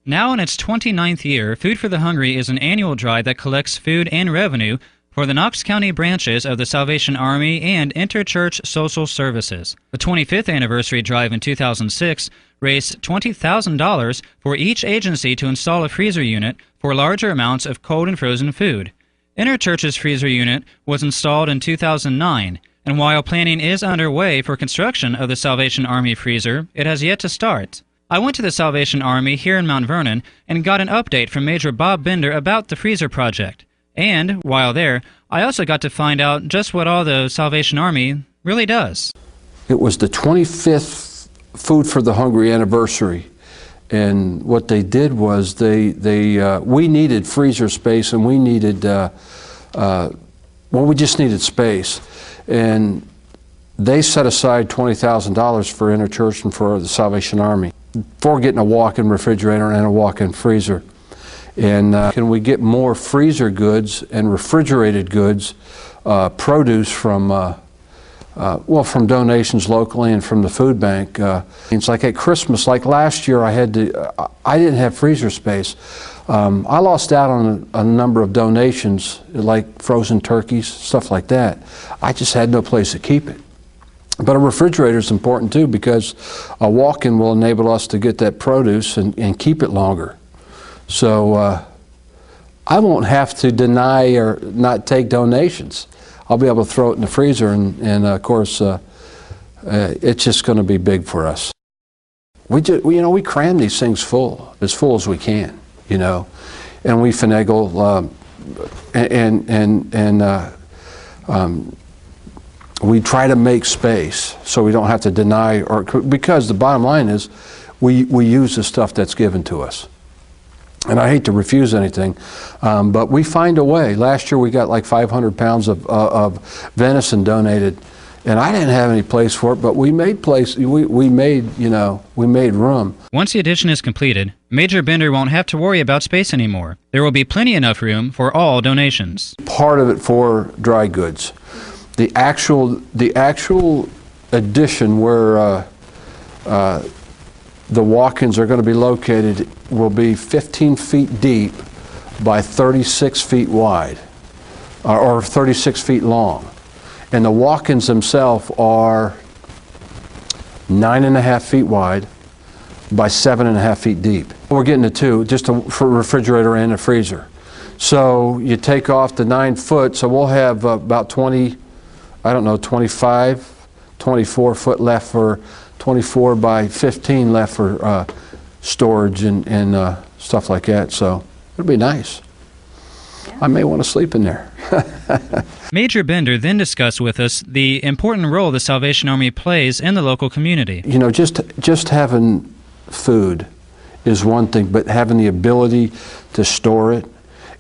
Now in its 29th year, Food for the Hungry is an annual drive that collects food and revenue for the Knox County branches of the Salvation Army and Interchurch Social Services. The 25th anniversary drive in 2006 raised $20,000 for each agency to install a freezer unit for larger amounts of cold and frozen food. Interchurch's freezer unit was installed in 2009, and while planning is underway for construction of the Salvation Army freezer, it has yet to start. I went to the Salvation Army here in Mount Vernon and got an update from Major Bob Bender about the freezer project. And, while there, I also got to find out just what all the Salvation Army really does. It was the 25th Food for the Hungry anniversary, and what they did was we needed freezer space, and we needed, we just needed space. And they set aside $20,000 for Interchurch and for the Salvation Army for getting a walk-in refrigerator and a walk-in freezer. And can we get more freezer goods and refrigerated goods, produce from, from donations locally and from the food bank. It's like at Christmas, like last year, I didn't have freezer space. I lost out on a number of donations, like frozen turkeys, stuff like that. I just had no place to keep it. But a refrigerator is important too, because a walk-in will enable us to get that produce and keep it longer. So I won't have to deny or not take donations. I'll be able to throw it in the freezer, and of course, it's just going to be big for us. We cram these things full as we can, and we finagle we try to make space so we don't have to deny, because the bottom line is we use the stuff that's given to us. And I hate to refuse anything, but we find a way. Last year we got like 500 pounds of venison donated, and I didn't have any place for it, but we made we made room. Once the addition is completed, Major Bender won't have to worry about space anymore. There will be plenty enough room for all donations. Part of it for dry goods. The actual addition where the walk-ins are going to be located will be 15 feet deep by 36 feet wide, or 36 feet long. And the walk-ins themselves are 9.5 feet wide by 7.5 feet deep. We're getting the two, just for a refrigerator and a freezer. So you take off the 9 foot, so we'll have about 25, 24 foot left for 24 by 15 left for storage and stuff like that. So it'll be nice. Yeah. I may want to sleep in there. Major Bender then discussed with us the important role the Salvation Army plays in the local community. Just having food is one thing, but having the ability to store it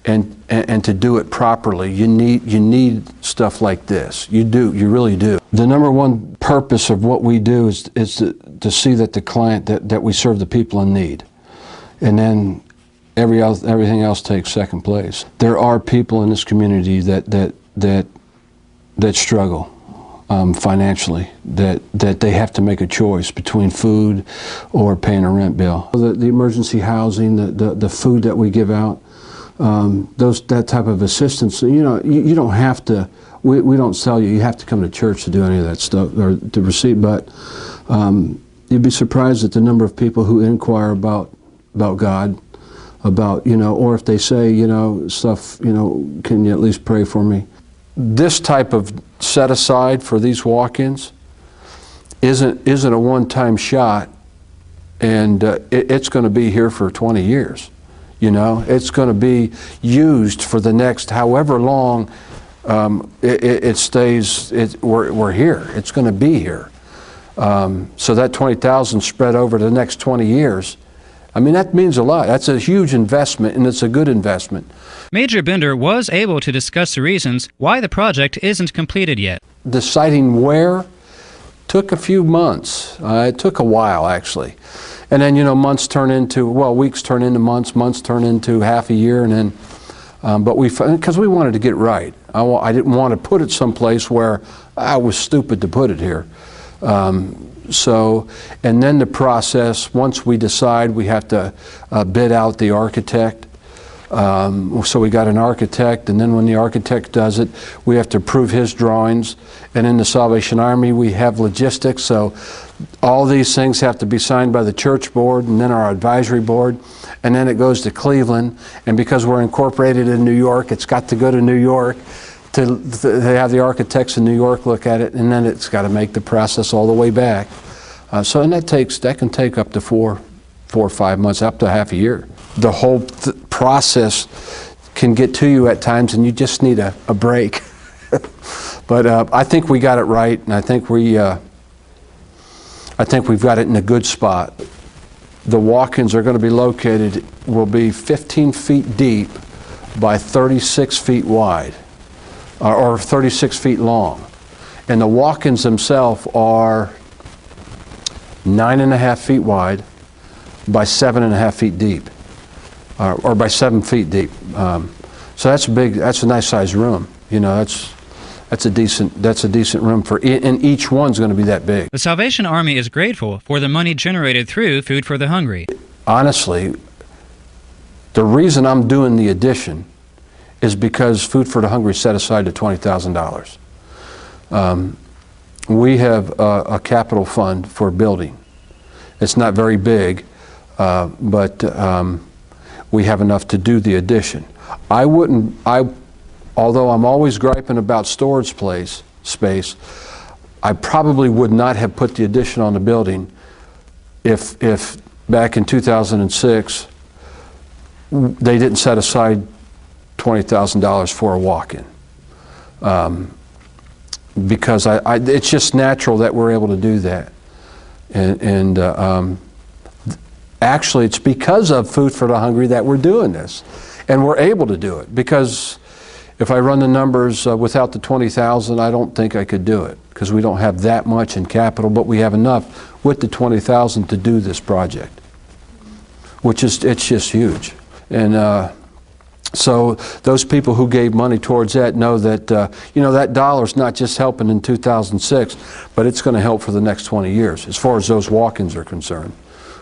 and to do it properly, you need stuff like this. You really do. The number one purpose of what we do is to see that the client, that we serve the people in need, and then everything else takes second place. There are people in this community that struggle financially, that they have to make a choice between food or paying a rent bill. The emergency housing, the food that we give out. That type of assistance, you don't have to, we don't sell you have to come to church to do any of that stuff, or to receive, but you'd be surprised at the number of people who inquire about God, or if they say, stuff, can you at least pray for me? This type of set aside for these walk-ins isn't a one-time shot, and it's going to be here for 20 years. It's going to be used for the next however long it stays. We're here. It's going to be here. So that 20,000 spread over the next 20 years. I mean, that means a lot. That's a huge investment, and it's a good investment. Major Bender was able to discuss the reasons why the project isn't completed yet. Deciding where took a few months. It took a while, actually. And then, months turn into, weeks turn into months, months turn into half a year, and then, because we wanted to get it right. I didn't want to put it someplace where I was stupid to put it here. So, and then the process, once we decide, we have to bid out the architect. So we got an architect, and then when the architect does it, we have to approve his drawings. And in the Salvation Army, we have logistics, so all these things have to be signed by the church board and then our advisory board, and then it goes to Cleveland. And because we're incorporated in New York, it's got to go to New York to have the architects in New York look at it, and then it's got to make the process all the way back. And that can take up to four or 5 months, up to half a year. The whole process can get to you at times, and you just need a break. But I think we got it right, and I think we've got it in a good spot. The walk-ins are going to be located, will be 15 feet deep by 36 feet wide, or 36 feet long. And the walk-ins themselves are 9.5 feet wide by 7.5 feet deep, or by 7 feet deep. So that's big. That's a nice sized room. You know, that's a decent room for, and each one's going to be that big. The Salvation Army is grateful for the money generated through Food for the Hungry. Honestly, the reason I'm doing the addition is because Food for the Hungry set aside the $20,000. We have a capital fund for building. It's not very big, but we have enough to do the addition. Although I'm always griping about storage space, I probably would not have put the addition on the building if back in 2006 they didn't set aside $20,000 for a walk-in. Because it's just natural that we're able to do that. And actually, it's because of Food for the Hungry that we're doing this. And we're able to do it, because if I run the numbers without the $20,000, I don't think I could do it, because we don't have that much in capital, but we have enough with the $20,000 to do this project, which is, it's just huge. And so those people who gave money towards that know that, you know, that dollar's not just helping in 2006, but it's going to help for the next 20 years, as far as those walk-ins are concerned,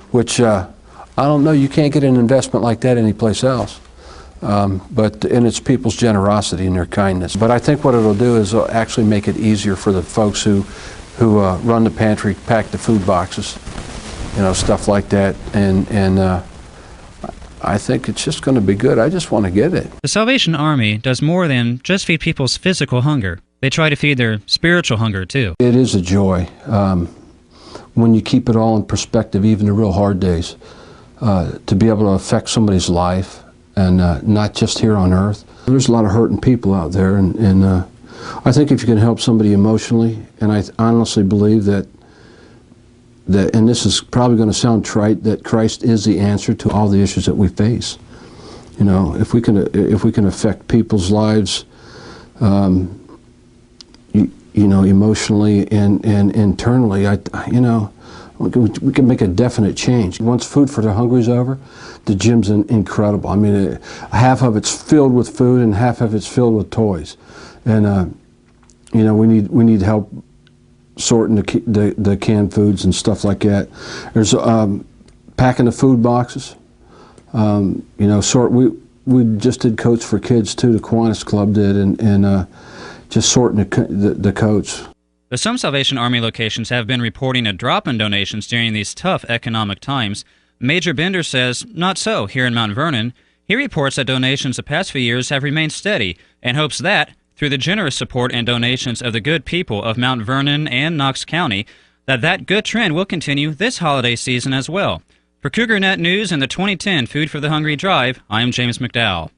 which I don't know, you can't get an investment like that anyplace else. And it's people's generosity and their kindness. But I think what it'll do is it'll actually make it easier for the folks who run the pantry, pack the food boxes, you know, stuff like that. And I think it's just going to be good. I just want to get it. The Salvation Army does more than just feed people's physical hunger. They try to feed their spiritual hunger, too. It is a joy. When you keep it all in perspective, even the real hard days, to be able to affect somebody's life, and not just here on earth. There's a lot of hurting people out there, and I think if you can help somebody emotionally, and I honestly believe that, and this is probably going to sound trite, that Christ is the answer to all the issues that we face. You know, if we can affect people's lives, you know, emotionally and internally, you know, we can make a definite change. Once Food for the Hungry is over, the gym's incredible. I mean, half of it's filled with food and half of it's filled with toys. And you know, we need help sorting the canned foods and stuff like that. There's packing the food boxes. You know, we just did coats for kids too. The Kiwanis Club did, and just sorting the coats. But some Salvation Army locations have been reporting a drop in donations during these tough economic times. Major Bender says not so here in Mount Vernon. He reports that donations the past few years have remained steady and hopes that, through the generous support and donations of the good people of Mount Vernon and Knox County, that good trend will continue this holiday season as well. For CougarNet News and the 2010 Food for the Hungry Drive, I am James McDowell.